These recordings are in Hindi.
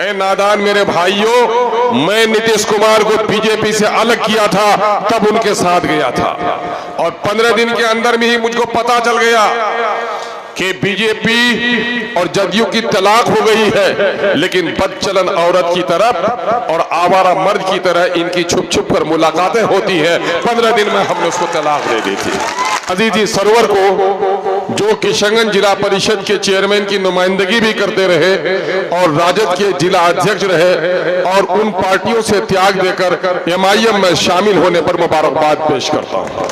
ए नादान मेरे भाइयों, मैं नीतीश कुमार को बीजेपी से अलग किया था तब उनके साथ गया था, और 15 दिन के अंदर में ही मुझको पता चल गया कि बीजेपी और जदयू की तलाक हो गई है, लेकिन बदचलन औरत की तरफ और आवारा मर्द की तरह इनकी छुप छुप कर मुलाकातें होती है। 15 दिन में हमने उसको तलाक दे दी थी। अजीजी सरवर को जो किशनगंज जिला परिषद के चेयरमैन की नुमाइंदगी भी करते रहे और राजद के जिला अध्यक्ष रहे और उन पार्टियों से त्याग देकर MIM में शामिल होने पर मुबारकबाद पेश करता हूँ।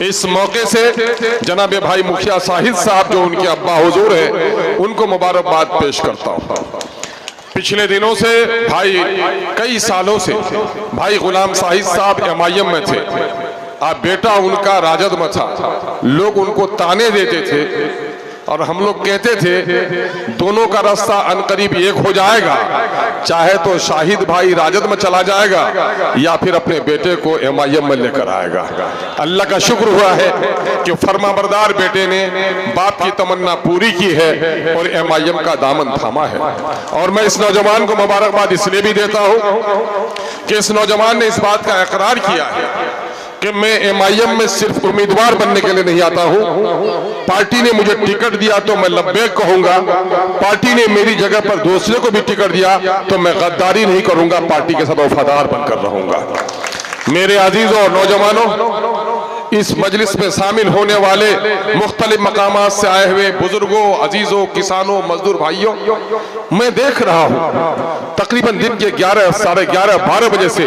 इस मौके से जनाब भाई मुखिया साहिद साहब जो उनके अब्बा हुजूर हैं, उनको मुबारकबाद पेश करता हूँ। पिछले दिनों से भाई, कई सालों से भाई गुलाम साहिद साहब MIM में थे, अब बेटा उनका राजद में था। लोग उनको ताने देते थे और हम लोग कहते थे दोनों का रास्ता अनकरीब एक हो जाएगा, चाहे तो शाहिद भाई राजद में चला जाएगा या फिर अपने बेटे को MIM में लेकर आएगा। अल्लाह का शुक्र हुआ है कि फरमाबरदार बेटे ने बाप की तमन्ना पूरी की है और MIM का दामन थामा है। और मैं इस नौजवान को मुबारकबाद इसलिए भी देता हूँ कि इस नौजवान ने इस बात का इकरार किया है कि मैं MIM में सिर्फ उम्मीदवार बनने के लिए नहीं आता हूं, पार्टी ने मुझे टिकट दिया तो मैं लब्बैक कहूंगा, पार्टी ने मेरी जगह पर दूसरे को भी टिकट दिया तो मैं गद्दारी नहीं करूंगा, पार्टी के साथ वफादार बनकर रहूंगा। मेरे अजीजों और नौजवानों, इस मजलिस में शामिल होने वाले मुख्तलिफ मकामात से आए हुए बुजुर्गों, अजीजों, किसानों, मजदूर भाइयों, मैं देख रहा हूं तकरीबन दिन के 11, साढ़े 11, 12 बजे से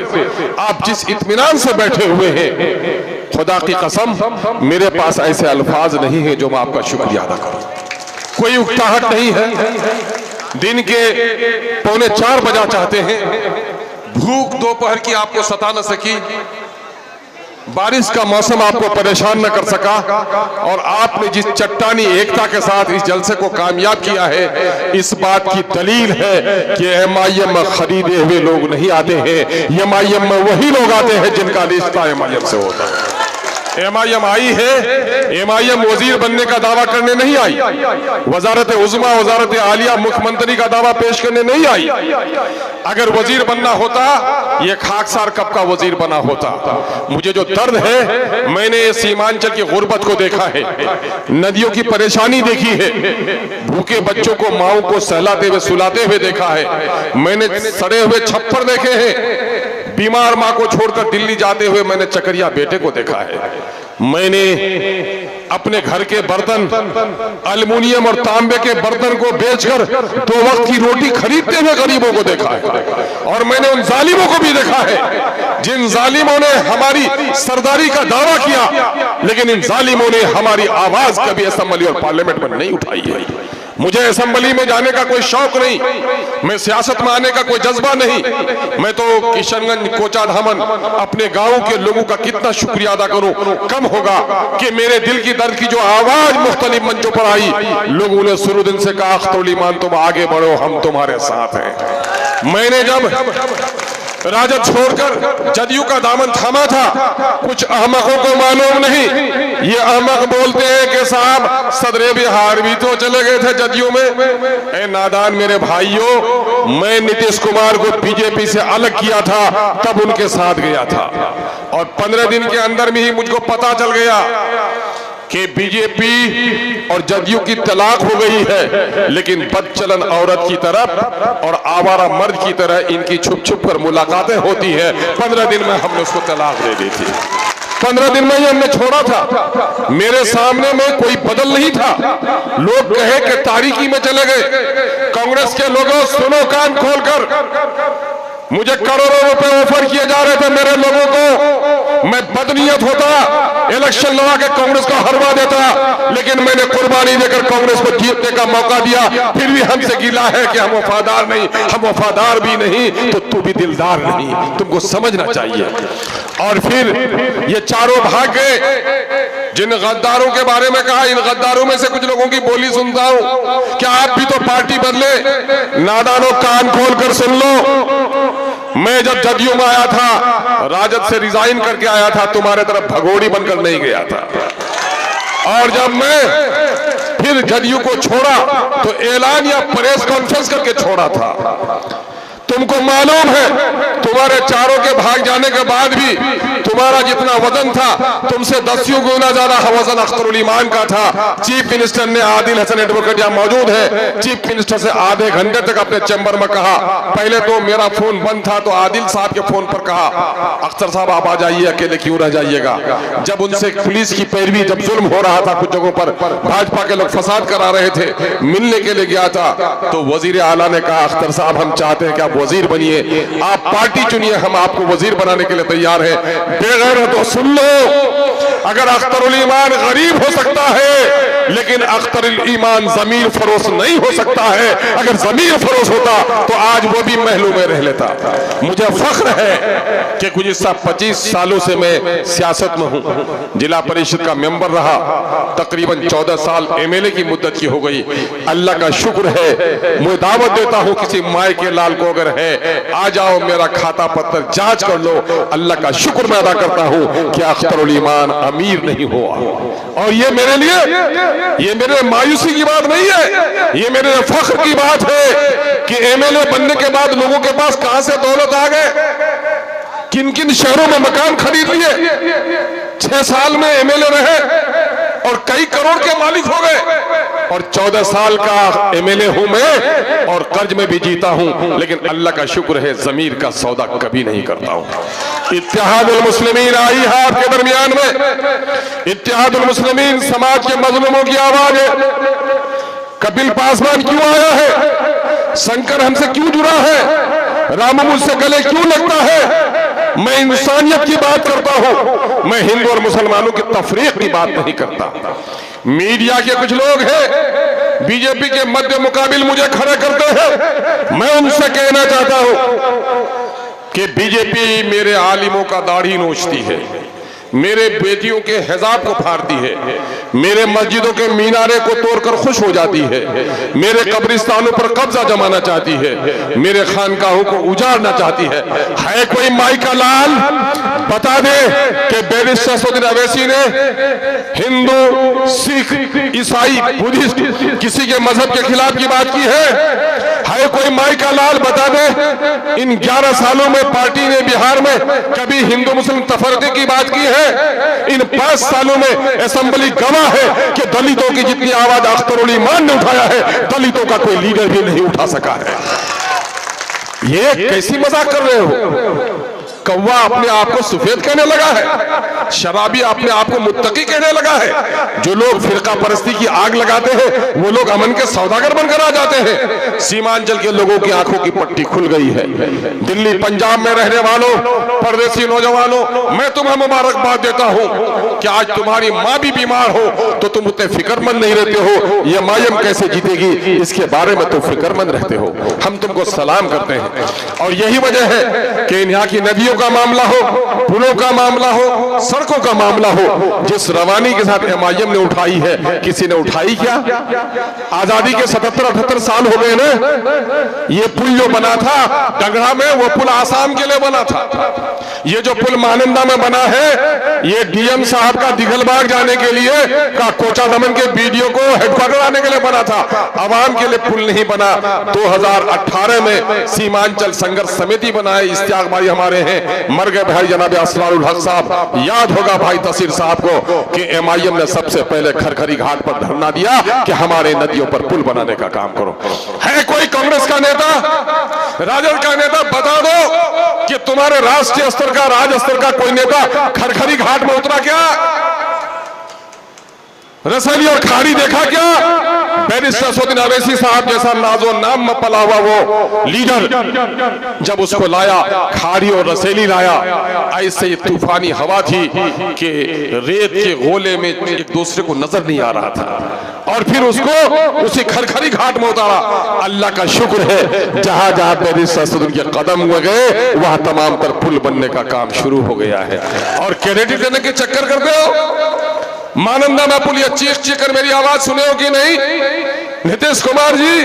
आप जिस इत्मीनान से बैठे हुए हैं, खुदा की कसम मेरे पास ऐसे अल्फाज नहीं है जो मैं आपका शुक्रिया अदा करूं। कोई उकताहट नहीं है। दिन के 3:45 बजा चाहते हैं, भूख दोपहर की आपको सता न सकी, बारिश का मौसम आपको परेशान न कर सका, और आपने जिस चट्टानी एकता के साथ इस जलसे को कामयाब किया है, इस बात की दलील है कि MIM में खरीदे हुए लोग नहीं आते हैं, MIM में वही लोग आते हैं जिनका रिश्ता MIM से होता है। MIM आई है, MIM वजीर बनने का दावा करने नहीं आई, वजारत उज़्मा, वजारत आलिया, मुख्यमंत्री का दावा पेश करने नहीं आई। अगर वजीर बनना होता, ये खाकसार कब का वजीर बना होता। मुझे जो दर्द है, मैंने सीमांचल की गुर्बत को देखा है, नदियों की परेशानी देखी है, भूखे बच्चों को माओं को सहलाते हुए सुलाते हुए देखा है, मैंने सड़े हुए छप्पर देखे हैं, बीमार माँ को छोड़कर दिल्ली जाते हुए मैंने चकरिया बेटे को देखा है, मैंने अपने घर के बर्तन, एल्युमिनियम और तांबे के बर्तन को बेचकर 2 वक्त की रोटी खरीदते हुए गरीबों को देखा है, और मैंने उन जालिमों को भी देखा है जिन जालिमों ने हमारी सरदारी का दावा किया, लेकिन इन जालिमों ने हमारी आवाज कभी असेंबली और पार्लियामेंट में नहीं उठाई है। मुझे असेंबली में जाने का कोई शौक नहीं, मैं सियासत में आने का कोई जज्बा नहीं, मैं तो किशनगंज, कोचाधामन, अपने गांव के लोगों का कितना शुक्रिया अदा करूं, कम होगा कि मेरे दिल की दर्द की जो आवाज मुख्तलिफ मंचों पर आई, लोगों ने शुरू दिन से कहा अख्तरुल ईमान तुम आगे बढ़ो, हम तुम्हारे साथ हैं। मैंने जब राजद छोड़कर जदयू का दामन थामा था, कुछ अहमकों को मालूम नहीं, ये अहमक बोलते हैं कि साहब सदरे बिहार भी तो चले गए थे जदयू में। ए नादान मेरे भाइयों, मैं नीतीश कुमार को बीजेपी से अलग किया था तब उनके साथ गया था, और 15 दिन के अंदर में ही मुझको पता चल गया कि बीजेपी और जदयू की तलाक हो गई है, लेकिन बदचलन औरत की तरफ और आवारा मर्द की तरह इनकी छुप छुप कर मुलाकातें होती है। 15 दिन में हमने उसको तलाक दे दी थी, 15 दिन में ही हमने छोड़ा था। मेरे सामने में कोई बदल नहीं था, लोग कहे कि तारीकी में चले गए। कांग्रेस के लोगों सुनो कान खोलकर, मुझे करोड़ों रुपए ऑफर किए जा रहे थे मेरे लोगों को, मैं बदनीयत होता, इलेक्शन लड़ा के कांग्रेस को हरवा देता, लेकिन मैंने कुर्बानी देकर कांग्रेस को जीतने का मौका दिया। फिर भी हमसे गिला है कि हम वफादार नहीं, हम वफादार भी नहीं तो तू भी दिलदार नहीं, तुमको समझना चाहिए। और फिर ये चारों भाग गए जिन गद्दारों के बारे में कहा, इन गद्दारों में से कुछ लोगों की बोली सुनता हूं, क्या आप भी तो पार्टी बदले? नादानों कान खोल कर सुन लो, मैं जब जदयू में आया था, राजद से रिजाइन करके आया था, तुम्हारे तरफ भगोड़ी बनकर नहीं गया था, और जब मैं फिर जदयू को छोड़ा तो ऐलान या प्रेस कॉन्फ्रेंस करके छोड़ा था। तुमको मालूम है तुम्हारे चारों के भाग जाने के बाद भी तुम्हारा जितना वजन था तुमसे 10 गुना ज्यादा वजन अख्तरुल ईमान का था। चीफ मिनिस्टर ने, आदिल हसन एडवोकेट यहाँ मौजूद है, चीफ मिनिस्टर से आधे घंटे तक अपने चैम्बर में कहा। पहले तो मेरा फोन बंद था तो आदिल साहब के फोन पर कहा, अख्तर साहब आप आ जाइए, अकेले क्यों रह जाइएगा। जब उनसे पुलिस की पैरवी, जब जुल्म हो रहा था कुछ जगहों पर, भाजपा के लोग फसाद करा रहे थे, मिलने के लिए गया था तो वजीर आला ने कहा, अख्तर साहब हम चाहते हैं कि आप वजीर बनिए, आप पार्टी चुनिए, हम आपको वजीर बनाने के लिए तैयार है। बेगैर तो सुन लो, अगर अख्तरुल ईमान गरीब हो सकता है लेकिन अख्तरुल ईमान जमीर फरोश नहीं हो सकता है। अगर जमीर फरोश होता तो आज वो भी महलों में रह लेता। मुझे फख्र है कि गुज़िश्ता 25 सालों से मैं सियासत में हूं, जिला परिषद का मेंबर रहा, तकरीबन 14 साल एमएलए की मुद्दत की हो गई। अल्लाह का शुक्र है, मैं दावत देता हूं किसी माए के लाल को अगर है आ जाओ, मेरा खाता पत्र जांच कर लो। अल्लाह का शुक्र मैं अदा करता हूं कि अख्तरुल ईमान अमीर नहीं हुआ। और ये मेरे लिए, ये मेरे मायूसी की बात नहीं है, ये मेरे फख्र की बात है कि एमएलए बनने के बाद लोगों के पास कहां से दौलत आ गए, किन किन शहरों में मकान खरीद लिए, 6 साल में एमएलए रहे और कई करोड़ के मालिक हो गए। और 14 साल का एमएलए हूं मैं और कर्ज में भी जीता हूं, लेकिन अल्लाह का शुक्र है जमीर का सौदा कभी नहीं करता हूं। इत्तेहादुल मुस्लिमीन आई है आपके दरमियान में। इत्तेहादुल मुस्लिमीन समाज के मजलूमों की आवाज है। कपिल पासवान क्यों आया है, शंकर हमसे क्यों जुड़ा है, रामू मुझसे गले क्यों लगता है। मैं इंसानियत की बात करता हूं, मैं हिंदू और मुसलमानों की तफरीक की बात नहीं करता। मीडिया के कुछ लोग हैं बीजेपी के मध्य मुकाबिल मुझे खड़े करते हैं। मैं उनसे कहना चाहता हूं कि बीजेपी मेरे आलिमों का दाढ़ी नोचती है, मेरे बेटियों के हिजाब को फाड़ती है, मेरे मस्जिदों के मीनारे को तोड़कर खुश हो जाती है, मेरे कब्रिस्तानों पर कब्जा जमाना चाहती है, मेरे खानकाहों को उजाड़ना चाहती है कोई माई का लाल बता दे कि बैरिस्टर सैयद अवैसी ने हिंदू, सिख, ईसाई, बुद्धिस्ट किसी के मजहब के खिलाफ की बात की है कोई माई का लाल बता दे इन 11 सालों में पार्टी ने बिहार में कभी हिंदू मुस्लिम तफरके की बात की है। इन 5 सालों में असेंबली गवाह है कि दलितों की जितनी आवाज अख्तरुल ईमान ने उठाया है, दलितों का कोई लीडर भी नहीं उठा सका है। ये कैसी मजाक कर रहे हो। कौवा अपने आप को सफेद कहने लगा है, शराबी अपने आप को मुत्तकी कहने लगा है। जो लोग फिरका परस्ती की आग लगाते हैं वो लोग अमन के सौदागर बनकर आ जाते हैं। सीमांचल के लोगों की आंखों की पट्टी खुल गई है। दिल्ली पंजाब में रहने वालों, परदेसी नौजवानों, मैं तुम्हें मुबारकबाद देता हूं कि आज तुम्हारी माँ भी बीमार हो तो तुम उतने फिक्रमंद नहीं रहते हो। ये मायम कैसे जीतेगी इसके बारे में तुम फिक्रमंद रहते हो। हम तुमको सलाम करते हैं। और यही वजह है कि यहाँ की नदियों का मामला हो, पुलों का मामला हो, सड़कों का मामला हो, जिस रवानी के साथ एमआईएम ने उठाई है, किसी ने उठाई क्या। आजादी के 77-78 साल हो गए ना। ये पुल जो बना था डगड़ा में, वो पुल आसाम के लिए बना था। ये जो पुल महानंदा में बना है, ये डीएम साहब का दिघलबाग जाने के लिए का कोचा दमन के बीडीओ को हेडक्वार्टर आने के लिए बना था। आवाम के लिए पुल नहीं बना। 2018 में सीमांचल संघर्ष समिति बनाए, इश्तियाक भाई हमारे हैं, मर गए भाई जनाब असरारुल हक साहब। याद होगा भाई तसीर साहब को कि एमआईएम ने सबसे पहले खरखरी घाट पर धरना दिया कि हमारे नदियों पर पुल बनाने का काम करो। है कोई कांग्रेस का नेता, राजद का नेता, बता दो कि तुम्हारे राष्ट्रीय स्तर का, राज्य स्तर का कोई नेता खरखरी घाट में उतरा क्या, रसैली और खाड़ी देखा क्या। बैरिस्टर सैयद अवैसी साहब जैसा नाजो नाम में पला हुआ वो लीडर जब उसको लाया, खाड़ी और रसैली लाया, ऐसे तूफानी हवा थी कि रेत के गोले में एक दूसरे को नजर नहीं आ रहा था। और फिर उसको उसी खरखरी घाट में उतारा। अल्लाह का शुक्र है जहां जहां बैरिस्टर सैयद के कदम हुए गए वहां तमाम तर पुल बनने का काम शुरू हो गया है। और क्रेडिट देने के चक्कर करते हो। मानंदा में पुल चीख चीख कर मेरी आवाज सुने हो कि नहीं। नीतीश कुमार जी,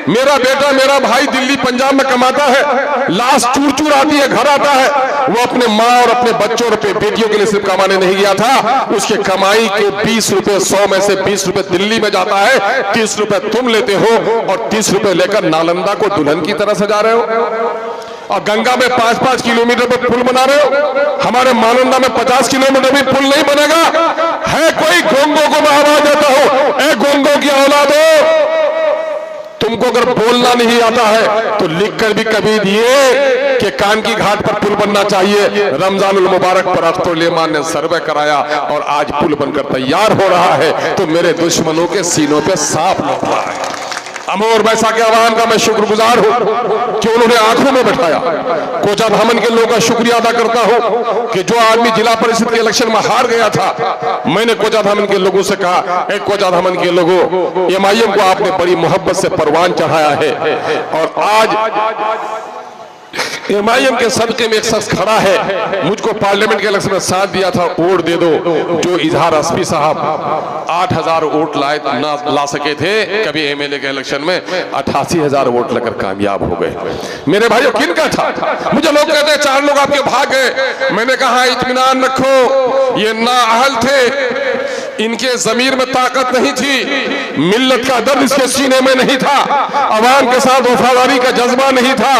मेरा बेटा मेरा भाई दिल्ली पंजाब में कमाता है, लाश चूर चूर आती है, घर आता है, वो अपने माँ और अपने बच्चों और अपने बेटियों के लिए सिर्फ कमाने नहीं गया था, उसके कमाई के 20 रुपए, 100 में से 20 रुपए दिल्ली में जाता है, 30 रुपए तुम लेते हो और 30 रुपए लेकर नालंदा को दुल्हन की तरह सजा रहे हो, और गंगा में 5-5 किलोमीटर पर पुल बना रहे हो। हमारे नालंदा में 50 किलोमीटर भी पुल नहीं बनेगा। है कोई गोंगो को मैं आवाज देता हूं, ए गोंगो की औलाद हो, तुमको अगर बोलना नहीं आता है तो लिखकर भी कभी दिए कि कानकी घाट पर पुल बनना चाहिए। रमजानुल मुबारक पर अख्तर लेमान ने सर्वे कराया और आज पुल बनकर तैयार हो रहा है, तो मेरे दुश्मनों के सीनों पे सांप लौट रहा है। अमोर वैसा के आह्वान का मैं शुक्रगुजार हूं कि उन्होंने आंखों में बैठाया। कोचा धामन के लोगों का शुक्रिया अदा करता हूं कि जो आदमी जिला परिषद के इलेक्शन में हार गया था, मैंने कोचा धामन के लोगों से कहा, एक कोचा धामन के लोगों, एमआईएम को आपने बड़ी मोहब्बत से परवान चढ़ाया है और आज एमआईएम के सदके में एक शख्स खड़ा है, मुझको पार्लियामेंट के इलेक्शन में साथ दिया था, वोट दे दो। जो इजहार अस्पी साहब 8000 वोट लाए ना ला सके थे कभी एमएलए के इलेक्शन में, 88,000 वोट लेकर कामयाब हो गए। मेरे भाइयों, किन का था? मुझे लोग कहते हैं 4 लोग आपके भाग गए। मैंने कहा इत्मीनान रखो, ये नाअहल थे, इनके जमीर में ताकत नहीं थी, मिल्लत का दर्द इसके सीने में नहीं था, अवाम के साथ वफादारी का जज्बा नहीं था।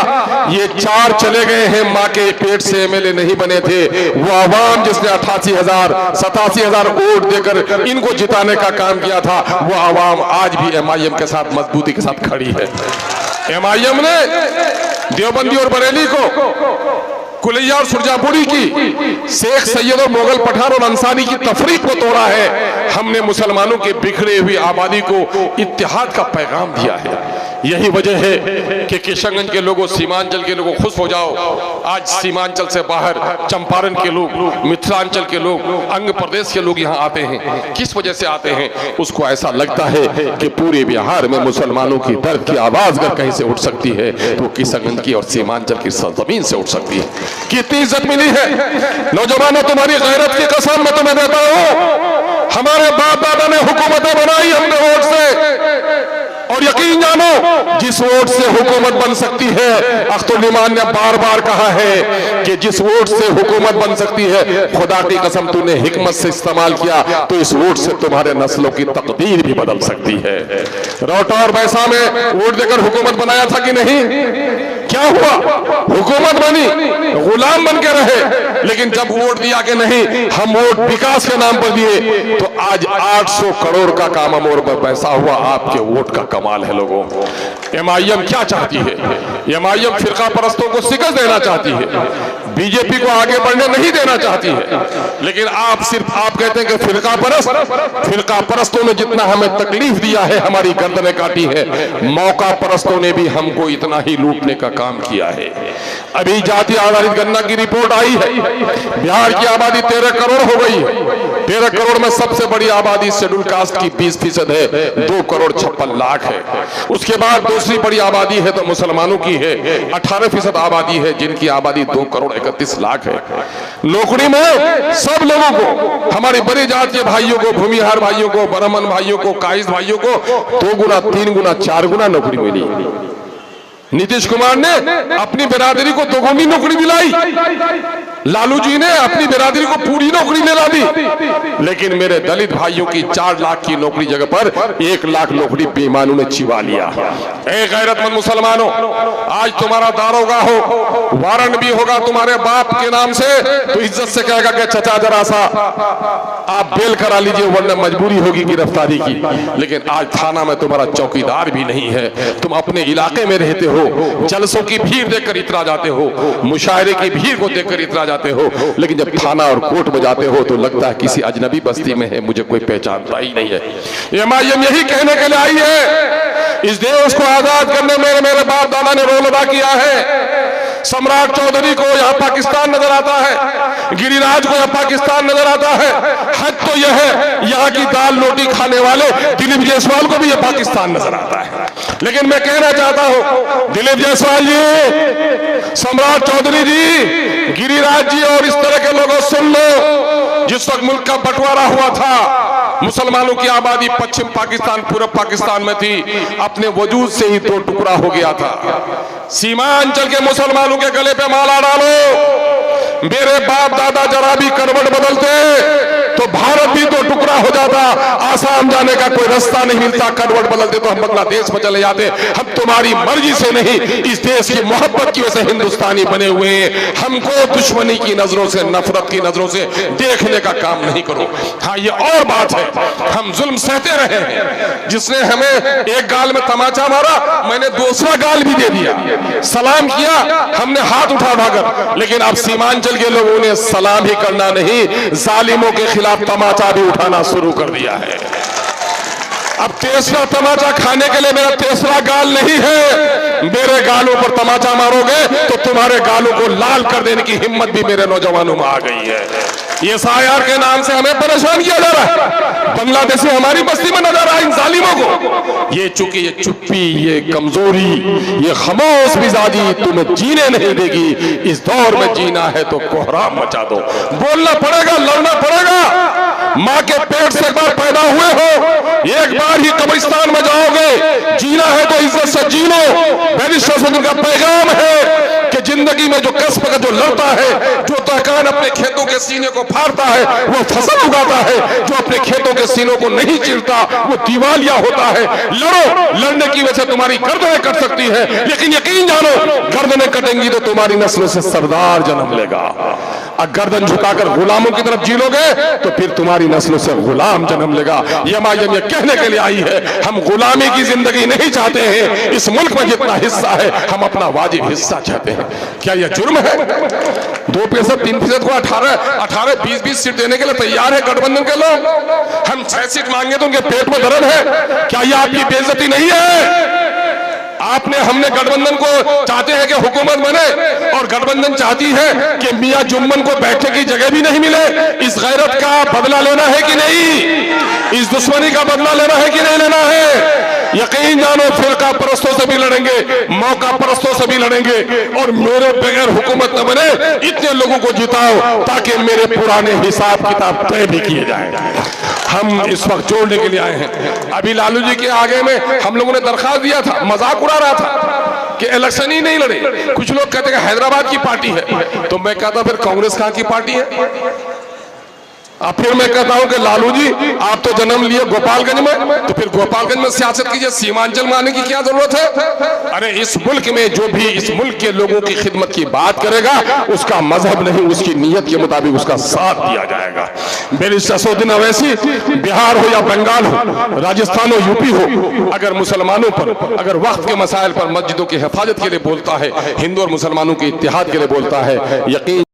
ये 4 चले गए हैं, माँ के पेट से एमएलए नहीं बने थे। वो अवाम जिसने 88,000 87,000 वोट देकर इनको जिताने का काम किया था, वो अवाम आज भी एमआईएम के साथ मजबूती के साथ खड़ी है। एमआईएम ने देवबंदी और बरेली को, कुलैया और सुरजापुरी की, शेख सैयद और मोगल पठान और अंसारी की तफरीक को तोड़ा है। हमने मुसलमानों के बिखरे हुई आबादी को इत्तेहाद का पैगाम दिया है। यही वजह है कि किशनगंज के लोगों, सीमांचल के लोगों, खुश हो जाओ। आज सीमांचल से बाहर चंपारण के लोग, मिथिलांचल के लोग, अंग प्रदेश के लोग यहाँ आते हैं। किस वजह से आते हैं? उसको ऐसा लगता है कि पूरे बिहार में मुसलमानों की दर्द की आवाज अगर कहीं से उठ सकती है तो किशनगंज की और सीमांचल की सरजमीन से उठ सकती है। कितनी इज्जत मिली है नौजवानों, तुम्हारी गैरत की कसम मैं तुम्हें देता हूं। हमारे बाप दादा ने हुकूमतें बनाई हमने वोट से, और यकीन जानो जिस वोट से हुकूमत बन सकती है, अख्तर लिमान ने बार बार कहा है कि जिस वोट से हुकूमत बन सकती है, खुदा की कसम तूने हिकमत से इस्तेमाल किया तो इस वोट से तुम्हारे नस्लों की तकदीर भी बदल सकती है। रौटा और बैसा में वोट देकर हुकूमत बनाया था कि नहीं? क्या हुआ? हुकूमत बनी, गुलाम बन के रहे, लेकिन जब वोट दिया कि नहीं हम वोट विकास के नाम पर दिए, तो आज 800 करोड़ का काम अमोर पर पैसा हुआ। आपके वोट का कमाल है लोगों। एमआईएम क्या चाहती है? एमआईएम फिरका परस्तों को शिकस्त देना चाहती है, बीजेपी को आगे बढ़ने नहीं देना चाहती है। लेकिन आप कहते हैं कि फिरका परस्तों ने जितना हमें तकलीफ दिया है, हमारी गर्दनें काटी है, मौका परस्तों ने भी हमको इतना ही लूटने का काम किया है। अभी जाति आधारित गणना की रिपोर्ट आई है, बिहार की आबादी 13 करोड़ हो गई है। 13 करोड़ में सबसे बड़ी आबादी शेड्यूल कास्ट की 20% है, 2 करोड़ 56 लाख है। उसके बाद दूसरी बड़ी आबादी है तो मुसलमानों की है, 18% आबादी है जिनकी आबादी 2 करोड़ 31 लाख है। नौकरी में सब लोगों को, हमारी बड़ी जात के भाइयों को, भूमिहार भाइयों को, ब्राह्मण भाइयों को, कायस्थ भाइयों को 2 गुना 3 गुना 4 गुना नौकरी मिली। नीतीश कुमार ने अपनी बिरादरी को 2 गुनी नौकरी दिलाई, लालू जी ने अपनी बिरादरी को पूरी नौकरी दिला दी। लेकिन मेरे दलित भाइयों की 4 लाख की नौकरी जगह पर 1 लाख नौकरी बेईमानों ने छिपा लिया। ए गैरतमंद मुसलमानों, आज तुम्हारा दारोगा हो, वारंट भी होगा तुम्हारे बाप के नाम से, तो इज्जत से कहेगा कि चचा जरा सा आप बेल करा लीजिए वरना मजबूरी होगी गिरफ्तारी की। लेकिन आज थाना में तुम्हारा चौकीदार भी नहीं है, तुम अपने इलाके में रहते हो, जलसों की भीड़ देखकर इतरा जाते हो, मुशायरे की भीड़ को देखकर इतरा जाते हो, लेकिन जब थाना और कोर्ट में जाते हो तो लगता है किसी अजनबी बस्ती में है, मुझे कोई पहचानता ही नहीं है। एमआईएम यही कहने के लिए आई है, इस देश को आजाद करने में मेरे बाप दादा ने रोल अदा किया है। सम्राट चौधरी को यहाँ पाकिस्तान नजर आता है, गिरिराज को यहाँ पाकिस्तान नजर आता है। हद तो यह है यहाँ की दाल रोटी खाने वाले दिलीप जायसवाल को भी यह पाकिस्तान नजर आता है। लेकिन मैं कहना चाहता हूँ दिलीप जायसवाल जी, सम्राट चौधरी जी, गिरिराज जी और इस तरह के लोगों सुन लो, जिस वक्त मुल्क का बंटवारा हुआ था मुसलमानों की आबादी पश्चिम पाकिस्तान, पूर्व पाकिस्तान में थी, अपने वजूद से ही दो टुकड़ा हो गया था। सीमांचल के मुसलमानों के गले पे माला डालो, मेरे बाप दादा जरा भी करवट बदलते तो भारत भी तो टुकड़ा हो जाता, आसाम जाने का कोई रास्ता नहीं मिलता, करवट बदलते तो हम बांग्लादेश में चले जाते। हम तुम्हारी मर्जी से नहीं, इस देश की मोहब्बत की वजह से हिंदुस्तानी बने हुए हैं। हमको दुश्मनी की नजरों से, नफरत की नजरों से देखने का काम नहीं करो। हाँ, ये और बात है, हम जुल्म सहते रहे हैं। जिसने हमें एक गाल में तमाचा मारा, मैंने दूसरा गाल भी दे दिया, सलाम किया हमने हाथ उठा उठाकर, लेकिन अब सीमांचल के लोगों ने सलाम ही करना नहीं, जालिमों के खिलाफ तमाचा भी उठाना शुरू कर दिया है। अब तीसरा तमाचा खाने के लिए मेरा तीसरा गाल नहीं है। मेरे गालों पर तमाचा मारोगे तो तुम्हारे गालों को लाल कर देने की हिम्मत भी मेरे नौजवानों में आ गई है। ये SIR के नाम से हमें परेशान किया जा रहा है, बांग्लादेशी हमारी बस्ती में नजर आए इन जालिमों को। ये चूंकि ये चुप्पी, ये कमजोरी, ये खामोश मिजाजी तुम्हें जीने नहीं देगी। इस दौर में जीना है तो कोहराम मचा दो, बोलना पड़ेगा, लड़ना पड़ेगा। माँ के पेट से एक बार पैदा हुए हो, एक बार ही कब्रिस्तान में जाओगे। जीना है तो इज्जत से जी लो। बैरिस्टर का पैगाम है कि जिंदगी में जो कसब का जो लड़ता है, जो तहकान अपने खेतों के सीने को फाड़ता है वो फसल उगाता है, जो अपने खेतों के सीनों को नहीं चीरता वो दिवालिया होता है। लड़ो, लड़ने की वजह से तुम्हारी गर्दनें कट सकती है, लेकिन यकीन जानो गर्दनें कटेंगी तो तुम्हारी नस्लों से सरदार जन्म लेगा। अगर गर्दन झुकाकर गुलामों की तरफ जी लोगे तो फिर तुम्हारी नस्लों से गुलाम जन्म लेगा। यमायम ये कहने के लिए आई है, हम गुलामी की जिंदगी नहीं चाहते हैं। इस मुल्क में जितना हिस्सा है हम अपना वाजिब हिस्सा चाहते हैं। क्या यह जुर्म है? 2%, 3% को 18, 20 सीट देने के लिए तैयार है गठबंधन के लोग। हम 6 सीट मांगे तो उनके पेट में दर्द है। क्या यह आपकी बेइज्जती नहीं है? हमने गठबंधन को चाहते हैं कि हुकूमत बने, और गठबंधन चाहती है कि मियां जुम्मन को बैठने की जगह भी नहीं मिले। इस गैरत का बदला लेना है कि नहीं? इस दुश्मनी का बदला लेना है कि नहीं लेना है? यकीन जानो फिरका परस्तों से भी लड़ेंगे, मौका परस्तों से भी लड़ेंगे, और मेरे बगैर हुकूमत न बने इतने लोगों को जिताओ ताकि मेरे पुराने हिसाब किताब तय भी किए जाए। हम इस वक्त जोड़ने के लिए आए हैं। अभी लालू जी के आगे में हम लोगों ने दरखास्त दिया था, मजाक उड़ा रहा था कि इलेक्शन ही नहीं लड़े। कुछ लोग कहते हैं हैदराबाद की पार्टी है, तो मैं कहता फिर कांग्रेस कहां की पार्टी है? अब फिर मैं कहता हूं कि लालू जी आप तो जन्म लिए गोपालगंज में, तो फिर गोपालगंज में सियासत कीजिए, सीमांचल में आने की क्या जरूरत है? अरे इस मुल्क में जो भी इस मुल्क के लोगों की खिदमत की बात करेगा उसका मजहब नहीं, उसकी नीयत के मुताबिक उसका साथ दिया जाएगा। बैरिस्टर असदुद्दीन ओवैसी बिहार हो या बंगाल हो, राजस्थान हो, यूपी हो, अगर मुसलमानों पर, अगर वक्त के मसाइल पर मस्जिदों की हिफाजत के लिए बोलता है, हिंदू और मुसलमानों के इत्तेहाद के लिए बोलता है, यकीन